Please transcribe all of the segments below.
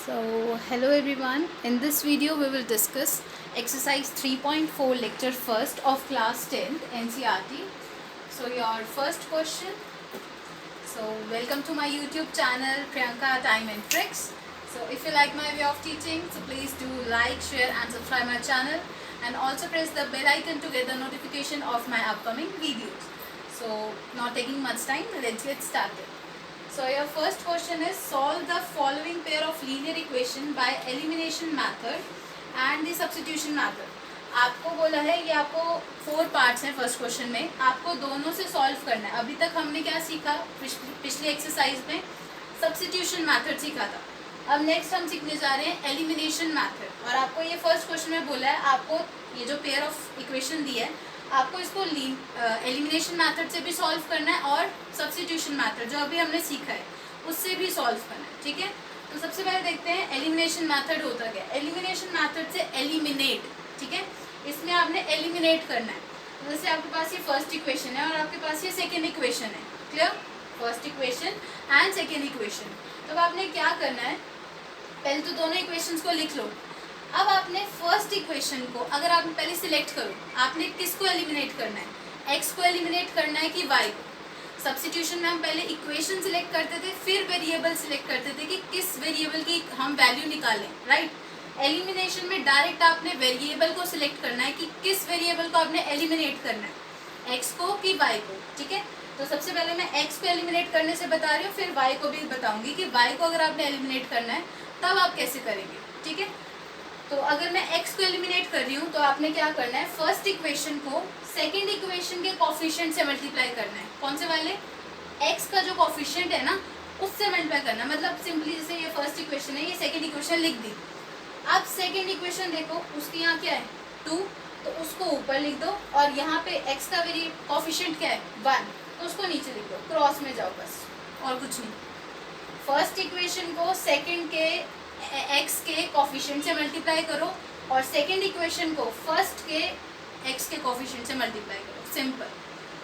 Hello everyone. In this video, we will discuss exercise 3.4 lecture first of class 10th NCERT. So, your first question. So, welcome to my YouTube channel Priyanka Time and Tricks. So, if you like my way of teaching, so please do like, share, and subscribe my channel, and also press the bell icon to get the notification of my upcoming videos. So, not taking much time, let's get started. So your first question is solve the following pair of linear equation by elimination method and the substitution method. आपको बोला है ये आपको 4 parts हैं first question में, आपको दोनों से सॉल्व करना है. अभी तक हमने क्या सीखा पिछली एक्सरसाइज में सब्स्टिट्यूशन मेथड सीखा था. अब नेक्स्ट हम सीखने जा रहे हैं एलिमिनेशन मेथड. और आपको ये फर्स्ट क्वेश्चन में बोला है आपको ये जो पेयर ऑफ इक्वेशन दी है आपको इसको एलिमिनेशन मेथड से भी सॉल्व करना है और सब्स्टिट्यूशन मेथड जो अभी हमने सीखा है उससे भी सॉल्व करना है. ठीक है, तो सबसे पहले देखते हैं एलिमिनेशन मेथड होता क्या. एलिमिनेशन मेथड से एलिमिनेट, ठीक है, इसमें आपने एलिमिनेट करना है. तो जैसे आपके पास ये फर्स्ट इक्वेशन है और आपके पास ये सेकेंड इक्वेशन है. Clear, first equation and second equation. तो आपने क्या करना है, पहले तो दोनों इक्वेशंस को लिख लो. अब आपने फर्स्ट इक्वेशन को अगर आप पहले सिलेक्ट करो, आपने किसको एलिमिनेट करना है, एक्स को एलिमिनेट करना है कि वाई को. सब्स्टिट्यूशन में हम पहले इक्वेशन सिलेक्ट करते थे, फिर वेरिएबल सिलेक्ट करते थे कि किस वेरिएबल की हम वैल्यू निकालें. राइट, एलिमिनेशन में डायरेक्ट आपने वेरिएबल को सिलेक्ट करना है कि किस वेरिएबल को आपने एलिमिनेट करना है, एक्स को कि वाई को. ठीक है, तो सबसे पहले मैं एक्स को एलिमिनेट करने से बता रही हूँ, फिर वाई को भी बताऊंगी कि वाई को अगर आपने एलिमिनेट करना है तब आप कैसे करेंगे. ठीक है, तो अगर मैं x को एलिमिनेट कर रही हूँ तो आपने क्या करना है, फर्स्ट इक्वेशन को सेकंड इक्वेशन के कोफिशिएंट से मल्टीप्लाई करना है. कौन से वाले, x का जो कोफिशिएंट है ना उससे मल्टीप्लाई करना है. मतलब सिंपली जैसे ये फर्स्ट इक्वेशन है, ये सेकंड इक्वेशन लिख दी. अब सेकंड इक्वेशन देखो, उसके यहाँ क्या है 2, तो उसको ऊपर लिख दो और यहाँ पे x का कोफिशिएंट क्या है 1, तो उसको नीचे लिख दो, क्रॉस में जाओ बस और कुछ नहीं. फर्स्ट इक्वेशन को सेकेंड के x के कोफिशिएंट से मल्टीप्लाई करो और सेकेंड इक्वेशन को फर्स्ट के x के कोफिशिएंट से मल्टीप्लाई करो. सिंपल.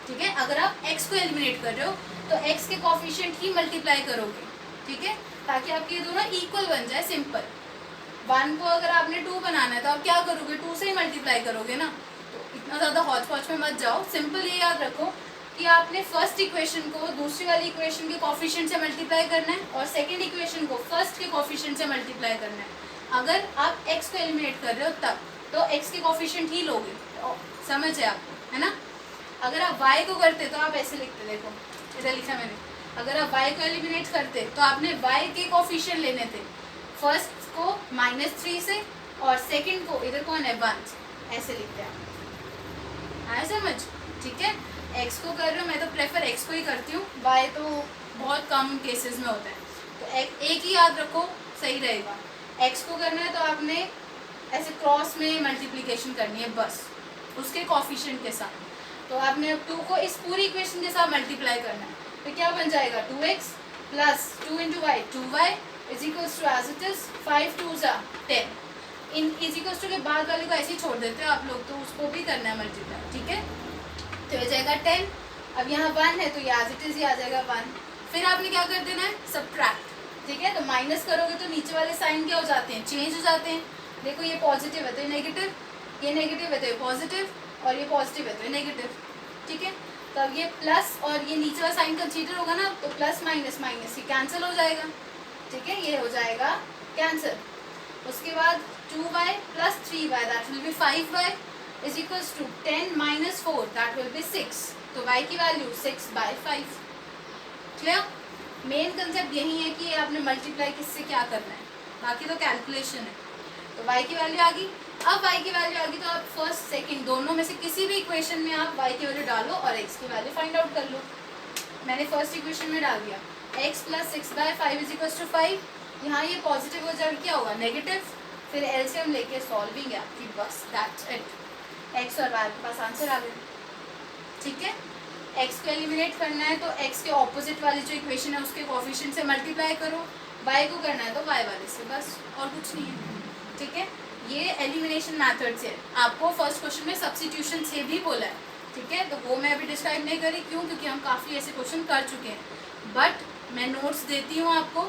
ठीक है, अगर आप x को एलिमिनेट कर रहे हो तो x के कोफिशिएंट ही मल्टीप्लाई करोगे. ठीक है, ताकि आपके ये दोनों इक्वल बन जाए. सिंपल. 1 को अगर आपने 2 बनाना है तो आप क्या करोगे, 2 से ही मल्टीप्लाई करोगे ना. तो इतना ज़्यादा हौच पौच में मत जाओ. सिंपल ये याद रखो कि आपने फर्स्ट इक्वेशन को दूसरी वाली इक्वेशन के कोफिशिएंट से मल्टीप्लाई करना है और सेकंड इक्वेशन को फर्स्ट के कोफिशिएंट से मल्टीप्लाई करना है. अगर आप x को एलिमिनेट कर रहे हो तब तो x के कोफिशिएंट ही लोगे. तो समझ है आपको, है ना. अगर आप y को करते तो आप ऐसे लिखते, देखो इधर लिखा मैंने. अगर आप y को एलिमिनेट करते तो आपने y के कोफिशिएंट लेने थे, फर्स्ट को -3 से और सेकेंड को इधर कौन है 1, ऐसे लिखते हैं. आया समझ. ठीक है, x को कर रहे हो, मैं तो प्रेफर x को ही करती हूँ, y तो बहुत कम केसेस में होता है. तो एक ही याद रखो, सही रहेगा. x को करना है तो आपने ऐसे क्रॉस में मल्टीप्लिकेशन करनी है बस उसके कोफिशिएंट के साथ. तो आपने अब 2 को इस पूरी इक्वेशन के साथ मल्टीप्लाई करना है. तो क्या बन जाएगा 2x plus 2 × y 2y is equals to as it is 5 2 10. N is equals to के बाद वाले को ऐसे ही छोड़ देते हो आप लोग, तो उसको भी करना है मल्टीप्लाई. ठीक है, तो ये जाएगा 10. अब यहाँ 1 है तो ये एज इट इज ही आ जाएगा 1. फिर आपने क्या कर देना है, सब्ट्रैक्ट. ठीक है, तो माइनस करोगे तो नीचे वाले साइन क्या हो जाते हैं, चेंज हो जाते हैं. देखो ये पॉजिटिव है तो ये नेगेटिव, ये नेगेटिव है तो ये पॉजिटिव, और ये पॉजिटिव है तो ये नेगेटिव. ठीक है, तो अब ये प्लस और ये नीचे वाला साइन कंसीडर होगा ना, तो प्लस माइनस माइनस ये कैंसिल हो जाएगा. ठीक है, ये हो जाएगा कैंसिल. उसके बाद 2y plus 3y that will B 5y is equals to 10 minus 4 that will be 6. तो y की वैल्यू 6/5. क्लियर. मेन कंसेप्ट यही है कि आपने मल्टीप्लाई किससे क्या करना है, बाकी तो कैलकुलेशन है. तो y की वैल्यू आ गई. अब y की वैल्यू आ गई तो आप फर्स्ट सेकंड दोनों में से किसी भी इक्वेशन में आप y की वैल्यू डालो और x की वैल्यू फाइंड आउट कर लो. मैंने फर्स्ट इक्वेशन में डाल दिया x plus 6/5 is equals to 5. यहाँ ये पॉजिटिव हो जाएगा, क्या होगा नेगेटिव. फिर एलसीएम लेके सॉल्विंग है आपकी, बस दैट्स इट. x और y के पास आंसर आ गया. ठीक है, x को एलिमिनेट करना है तो x के ऑपोजिट वाली जो इक्वेशन है उसके कोफिशिएंट से मल्टीप्लाई करो. y को करना है तो y वाले से, बस और कुछ नहीं है. ठीक है, ये एलिमिनेशन मेथड से. आपको फर्स्ट क्वेश्चन में सब्स्टिट्यूशन से भी बोला है. ठीक है, तो वो मैं अभी डिस्क्राइब नहीं करी, क्यों, क्योंकि हम काफ़ी ऐसे क्वेश्चन कर चुके हैं. बट मैं नोट्स देती हूँ आपको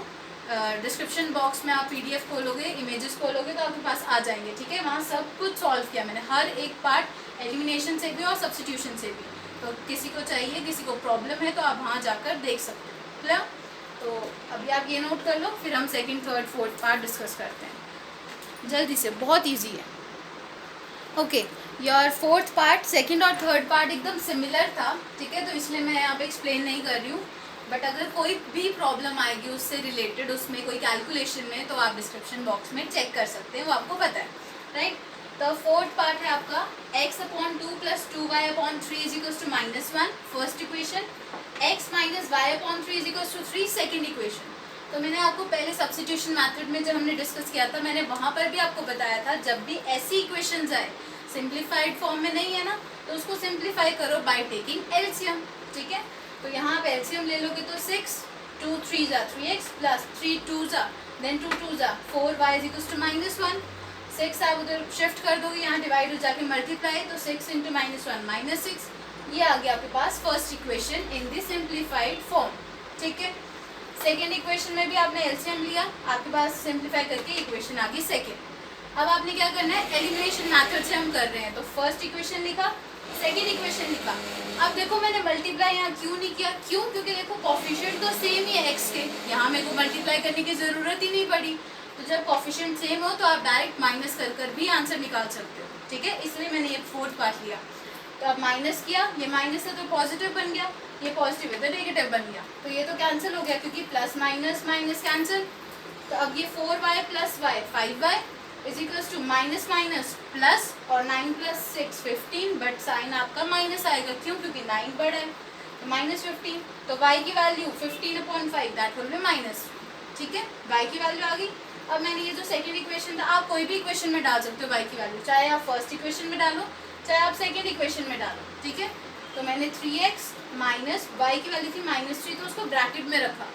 डिस्क्रिप्शन बॉक्स में आप PDF खोलोगे, इमेजेस खोलोगे तो आपके पास आ जाएंगे, ठीक है। वहाँ सब कुछ सॉल्व किया मैंने, हर एक पार्ट एलिमिनेशन से भी और सब्स्टिट्यूशन से भी। तो किसी को चाहिए, किसी को प्रॉब्लम है तो आप वहाँ जाकर देख सकते हो, क्लियर। तो अभी आप ये नोट कर लो, फिर हम second, third, fourth part discuss करते हैं जल्दी से, बहुत ईजी है। Okay, your fourth part, second और थर्ड पार्ट एकदम सिमिलर था, ठीक है, तो इसलिए मैं यहाँ पे एक्सप्लेन नहीं कर रही हूँ। बट अगर कोई भी प्रॉब्लम आएगी उससे रिलेटेड, उसमें कोई कैलकुलेशन में, तो आप डिस्क्रिप्शन बॉक्स में चेक कर सकते हैं, वो आपको पता है, राइट। तो फोर्थ पार्ट है आपका x/2 + 2y/3 = -1 first equation, x - y/3 = 3 second equation. तो मैंने आपको पहले सब्स्टिट्यूशन मेथड में जब हमने डिस्कस किया था, मैंने वहाँ पर भी आपको बताया था, जब भी ऐसी इक्वेशंस आए सिंप्लीफाइड फॉर्म में नहीं है ना, तो उसको सिंप्लीफाई करो बाय टेकिंग एलसीएम, ठीक है। तो यहाँ आप एलसीएम ले लोगे तो 6, 2 3 = 3x + 3 2 देन 2 2 4y = -1। 6 आप उधर शिफ्ट कर दोगे, यहाँ डिवाइड हो जाके मल्टीप्लाई, तो 6 × -1 -6। ये आ गया आपके पास first equation in the simplified form, ठीक है। सेकेंड इक्वेशन में भी आपने एलसीएम लिया, आपके पास सिंप्लीफाई करके इक्वेशन आ गई सेकेंड। अब आपने क्या करना है, एलिमिनेशन मेथड से हम कर रहे हैं, तो फर्स्ट इक्वेशन लिखा, सेकेंड इक्वेशन लिखा। अब देखो मैंने मल्टीप्लाई यहाँ क्यों नहीं किया, क्यों, क्योंकि देखो कोफिशिएंट तो सेम ही है एक्स के, यहाँ मेरे को मल्टीप्लाई करने की ज़रूरत ही नहीं पड़ी। तो जब कोफिशिएंट सेम हो तो आप डायरेक्ट माइनस कर भी आंसर निकाल सकते हो, ठीक है, इसलिए मैंने ये फोर्थ पार्ट लिया। तो अब माइनस किया, ये माइनस है तो पॉजिटिव बन गया, ये पॉजिटिव है तो नेगेटिव बन गया, तो ये तो कैंसिल हो गया क्योंकि प्लस माइनस माइनस कैंसिल। तो अब ये 4y + y 5y = minus minus plus, और 9 + 6 15, बट साइन आपका माइनस आएगा, क्यों, क्योंकि 9 बड़ा है, तो -15। तो y की वैल्यू 15/5 दैट विल बी -3, ठीक है, y की वैल्यू आ गई। अब मैंने ये जो सेकेंड इक्वेशन था, आप कोई भी इक्वेशन में डाल सकते हो y की वैल्यू, चाहे आप फर्स्ट इक्वेशन में डालो, चाहे आप सेकेंड इक्वेशन में डालो, ठीक है। तो मैंने 3x माइनस y की वैल्यू थी -3, तो उसको ब्रैकेट में रखा,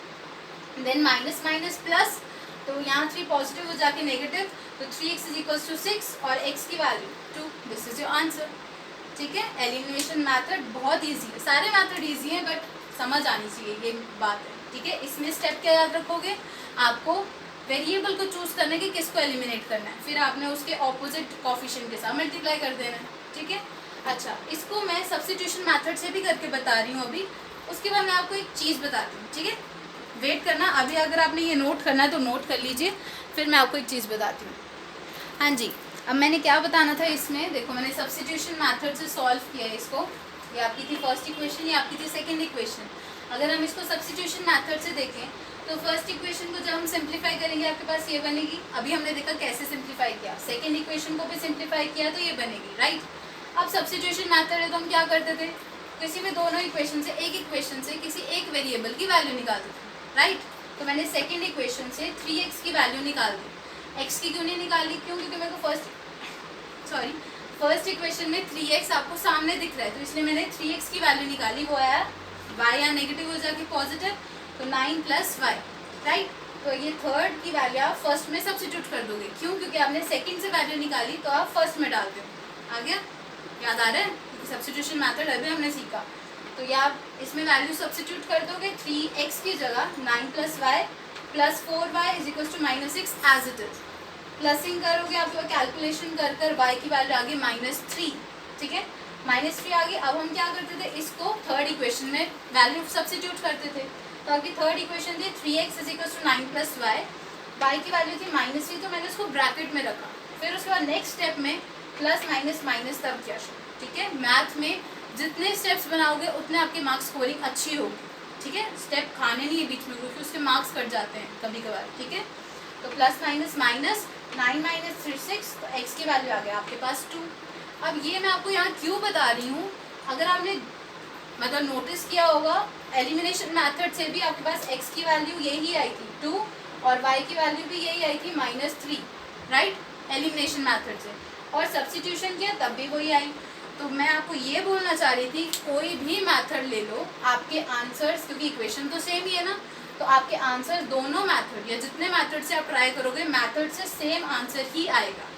देन माइनस माइनस प्लस, तो यहाँ 3 पॉजिटिव हो जाके नेगेटिव, तो 3x = 6 और x की value 2, this is your answer, ठीक है। एलिमिनेशन मेथड बहुत ईजी है, सारे मेथड ईजी हैं, बट समझ आनी चाहिए, ये बात है, ठीक है। इसमें स्टेप क्या याद रखोगे, आपको वेरिएबल को चूज करना है कि किसको एलिमिनेट करना है, फिर आपने उसके ऑपोजिट कोफिशिएंट के साथ मल्टीप्लाई कर देना है, ठीक है। अच्छा, इसको मैं सब्स्टिट्यूशन मेथड से भी करके बता रही हूँ अभी, उसके बाद मैं आपको एक चीज़ बताती हूँ, ठीक है, वेट करना। अभी अगर आपने ये नोट करना है तो नोट कर लीजिए, फिर मैं आपको एक चीज़ बताती हूँ। हाँ जी, अब मैंने क्या बताना था इसमें, देखो मैंने सब्स्टिट्यूशन मेथड से सॉल्व किया है इसको, ये आपकी थी फर्स्ट इक्वेशन, ये आपकी थी सेकेंड इक्वेशन। अगर हम इसको सब्स्टिट्यूशन मेथड से देखें तो फर्स्ट इक्वेशन को जब हम सिंप्लीफाई करेंगे आपके पास ये बनेगी, अभी हमने देखा कैसे सिंप्लीफाई किया, सेकेंड इक्वेशन को भी सिंप्लीफाई किया तो ये बनेगी, राइट। अब सब्स्टिट्यूशन मेथड है तो हम क्या करते थे, किसी भी दोनों इक्वेशन से, एक इक्वेशन से किसी एक वेरिएबल की वैल्यू निकालते थे, राइट। तो मैंने सेकेंड इक्वेशन से 3x की वैल्यू निकाल दी, x की क्यों नहीं निकाली, क्यों, क्योंकि मेरे को फर्स्ट इक्वेशन में 3x आपको सामने दिख रहा है, तो इसलिए मैंने 3x की वैल्यू निकाली, वो आया y या नेगेटिव हो जाके पॉजिटिव, तो 9 + y, राइट। तो ये थर्ड की वैल्यू आप फर्स्ट में सब्स्टिट्यूट कर दोगे, क्यों, क्योंकि आपने सेकंड से वैल्यू निकाली तो आप फर्स्ट में डालते हो, आ गया, याद आ रहा है, सब्स्टिट्यूशन मेथड अभी हमने सीखा। तो ये आप इसमें वैल्यू सब्स्टिट्यूट कर दोगे, 3x की जगह 9 + y + 4y = -6 as it is, प्लसिंग करोगे आप कैलकुलेशन कर कर y की वैल्यू आ गई -3, ठीक है, -3 आ गई। अब हम क्या करते थे, इसको थर्ड इक्वेशन में वैल्यू सब्स्टिट्यूट करते थे, तो आपकी थर्ड इक्वेशन थी 3x = 9 + y की वैल्यू थी -3, तो मैंने उसको ब्रैकेट में रखा। फिर उसके बाद नेक्स्ट स्टेप में प्लस माइनस माइनस तब किया, ठीक है। मैथ में जितने स्टेप्स बनाओगे उतने आपके मार्क्स स्कोरिंग अच्छी होगी, ठीक है, स्टेप खाने नहीं है बीच में, क्योंकि उसके मार्क्स कट जाते हैं कभी कभार, ठीक है। तो प्लस माइनस माइनस 9 - 3 6, तो x की वैल्यू आ गया आपके पास 2। अब ये मैं आपको यहाँ क्यों बता रही हूँ, अगर आपने मतलब नोटिस किया होगा एलिमिनेशन मेथड से भी आपके पास x की वैल्यू यही आई थी 2, और y की वैल्यू भी यही आई थी -3, राइट, एलिमिनेशन मेथड से, और सब्स्टिट्यूशन किया तब भी वही आई। तो मैं आपको ये बोलना चाह रही थी, कोई भी मेथड ले लो, आपके आंसर्स, क्योंकि इक्वेशन तो सेम ही है ना, तो आपके आंसर दोनों मेथड या जितने मेथड से आप ट्राई करोगे, मेथड से सेम आंसर ही आएगा।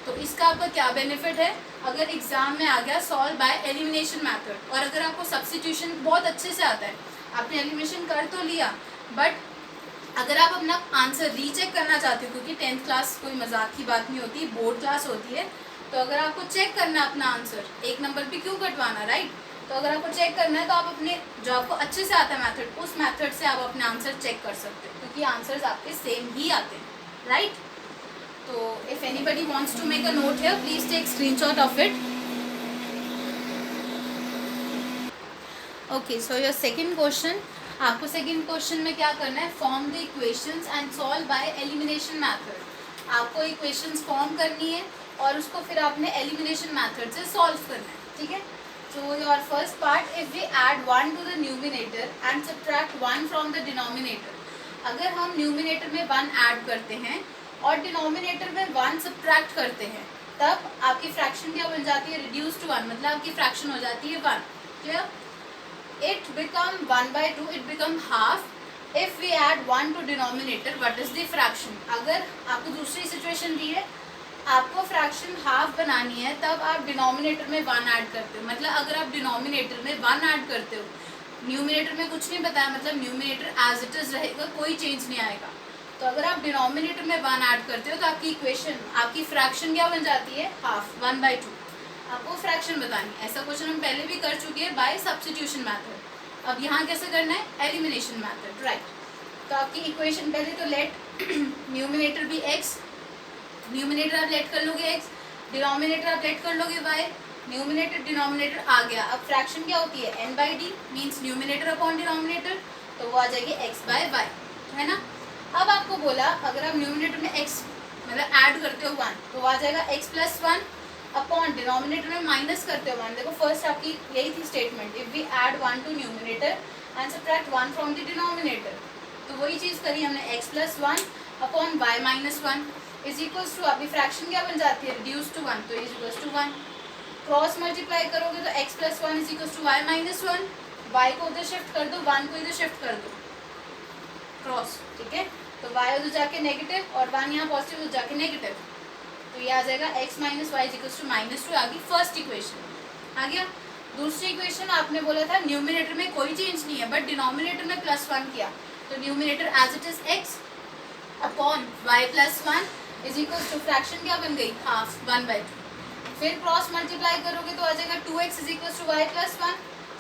तो इसका आपका क्या बेनिफिट है, अगर एग्जाम में आ गया सॉल्व बाय एलिमिनेशन मेथड, और अगर आपको सब्स्टिट्यूशन बहुत अच्छे से आता है, आपने एलिमिनेशन कर तो लिया, बट अगर आप अपना आंसर रीचेक करना चाहते हो, क्योंकि 10th क्लास कोई मजाक की बात नहीं होती, बोर्ड क्लास होती है, तो अगर आपको चेक करना है अपना आंसर, एक नंबर भी क्यों कटवाना, राइट। तो अगर आपको चेक करना है तो आप अपने जो आपको अच्छे से आता है मेथड, उस मेथड से आप अपने आंसर चेक कर सकते हो, क्योंकि आंसर्स आपके सेम ही आते हैं, राइट। तो if anybody wants to make a note here, please take screenshot of it. Okay, so your second question, आपको सेकंड क्वेश्चन में क्या करना है, form the equations and solve by elimination method. आपको इक्वेशंस फॉर्म करनी है और उसको फिर आपने एलिमिनेशन मेथड से सॉल्व करना है, ठीक है। So your first part, if we add 1 to the numerator and subtract 1 from the denominator. अगर हम न्यूमिनेटर में 1 ऐड करते हैं और डिनोमिनेटर में 1 सब्ट्रैक्ट करते हैं, तब आपकी फ्रैक्शन क्या बन जाती है, रिड्यूस टू 1, मतलब आपकी फ्रैक्शन हो जाती है 1। Clear? It become 1/2, it become half if we add 1 to denominator. What is the fraction? अगर आपको दूसरी सिचुएशन दी है, आपको फ्रैक्शन हाफ बनानी है, तब आप डिनोमिनेटर में 1 ऐड करते हो। मतलब अगर आप डिनोमिनेटर में 1 ऐड करते हो, न्यूमिनेटर में कुछ नहीं बताया, मतलब न्यूमिनेटर एज इट इज रहेगा, कोई चेंज नहीं आएगा। तो अगर आप डिनोमिनेटर में 1 ऐड करते हो तो आपकी इक्वेशन, आपकी फ्रैक्शन क्या बन जाती है, हाफ, 1/2। आपको फ्रैक्शन बतानी है। ऐसा क्वेश्चन हम पहले भी कर चुके हैं बाय सब्स्टिट्यूशन मेथड। अब यहाँ कैसे करना है, एलिमिनेशन मेथड, राइट। तो आपकी इक्वेशन पहले तो लेट न्यूमिनेटर भी x, न्यूमिनेटर आप लेट कर लोगे x, डिनोमिनेटर आप लेट कर लोगे y, न्यूमिनेटर डिनोमिनेटर आ गया। अब फ्रैक्शन क्या होती है, n/d means numerator upon denominator, तो वो आ जाएगी x/y, है ना। अब आपको बोला अगर आप न्यूमिनेटर में x मतलब ऐड करते हो 1, तो वो आ जाएगा x+1 अपॉन डिनोमिनेटर में माइनस करते हो 1। देखो फर्स्ट आपकी यही थी statement, if we add 1 to numerator and subtract 1 from the denominator, तो वही चीज़ करी हमने, x+1 upon y-1 is equals to, आपकी फ्रैक्शन क्या बन जाती है, रिड्यूस टू 1, तो is equals to 1। Cross multiply करोगे तो x+1 is equals to y-1, y को उधर शिफ्ट कर दो, 1 को इधर शिफ्ट कर दो, क्रॉस, ठीक है। तो y उधर जाके नेगेटिव और 1 यहाँ पॉजिटिव उधर जाके नेगेटिव, तो ये आ जाएगा x minus y equals to -2। आ गई फर्स्ट इक्वेशन। आ गया दूसरी इक्वेशन, आपने बोला था न्यूमिनेटर में कोई चेंज नहीं है, बट डिनोमिनेटर में +1 किया, तो numerator as it is x upon y+1 is equals to, fraction क्या बन गई, हाफ, 1/2। फिर क्रॉस मल्टीप्लाई करोगे तो आ जाएगा 2x is equals to y+1।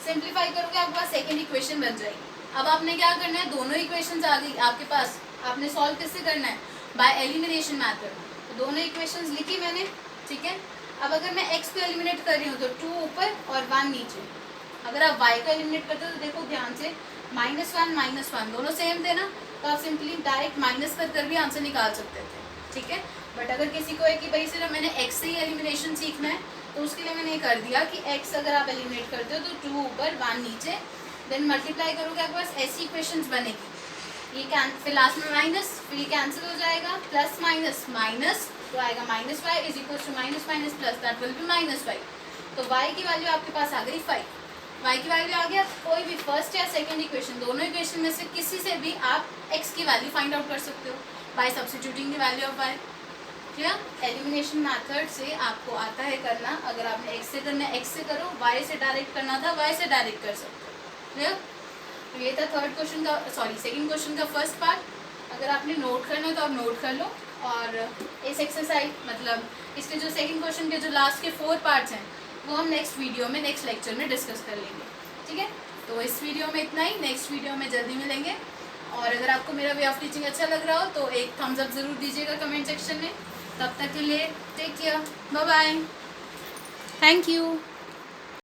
Simplify करोगे आपके पास सेकेंड इक्वेशन बन जाएगी। अब आपने क्या करना है, दोनों इक्वेशन आ गई आपके पास, आपने सॉल्व किससे करना है, बाय एलिमिनेशन मैथड। दोनों इक्वेशंस लिखी मैंने, ठीक है। अब अगर मैं x को एलिमिनेट कर रही हूँ तो 2 ऊपर और 1 नीचे। अगर आप y को एलिमिनेट करते हो तो देखो ध्यान से, -1 -1 दोनों सेम थे ना, तो आप सिंपली डायरेक्ट माइनस कर भी आंसर निकाल सकते थे, ठीक है। बट अगर किसी को है कि भाई सिर्फ मैंने x से ही एलिमिनेशन सीखना है, तो उसके लिए मैंने ये कर दिया कि x अगर आप एलिमिनेट करते हो तो 2 ऊपर 1 नीचे, देन मल्टीप्लाई करोगे आपके पास ऐसी इक्वेशंस बनेगी। ये फिर लास्ट में माइनस, फिर ये कैंसिल हो जाएगा, प्लस माइनस माइनस, तो आएगा -y is equal to -+ that will be -y। तो y की वैल्यू आपके पास आ गई 5, y की वैल्यू आ गया। कोई भी फर्स्ट या सेकंड इक्वेशन, दोनों इक्वेशन में से किसी से भी आप x की वैल्यू फाइंड आउट कर सकते हो bye substituting the value of y। Clear? Elimination method से आपको आता है करना। अगर आपने x से करना है x से करो, y से डायरेक्ट करना था y से डायरेक्ट कर सकते हो। क्लियर? तो ये था थर्ड क्वेश्चन का, सॉरी सेकंड क्वेश्चन का फर्स्ट पार्ट। अगर आपने नोट करना है तो आप नोट कर लो, और इस एक्सरसाइज मतलब इसके जो सेकंड क्वेश्चन के जो लास्ट के 4 पार्ट्स हैं वो हम नेक्स्ट वीडियो में, नेक्स्ट लेक्चर में डिस्कस कर लेंगे, ठीक है। तो इस वीडियो में इतना ही, नेक्स्ट वीडियो में जल्दी मिलेंगे। और अगर आपको मेरा वे ऑफ टीचिंग अच्छा लग रहा हो तो एक थम्स अप ज़रूर दीजिएगा कमेंट सेक्शन में। तब तक के लिए take care, bye bye, thank you.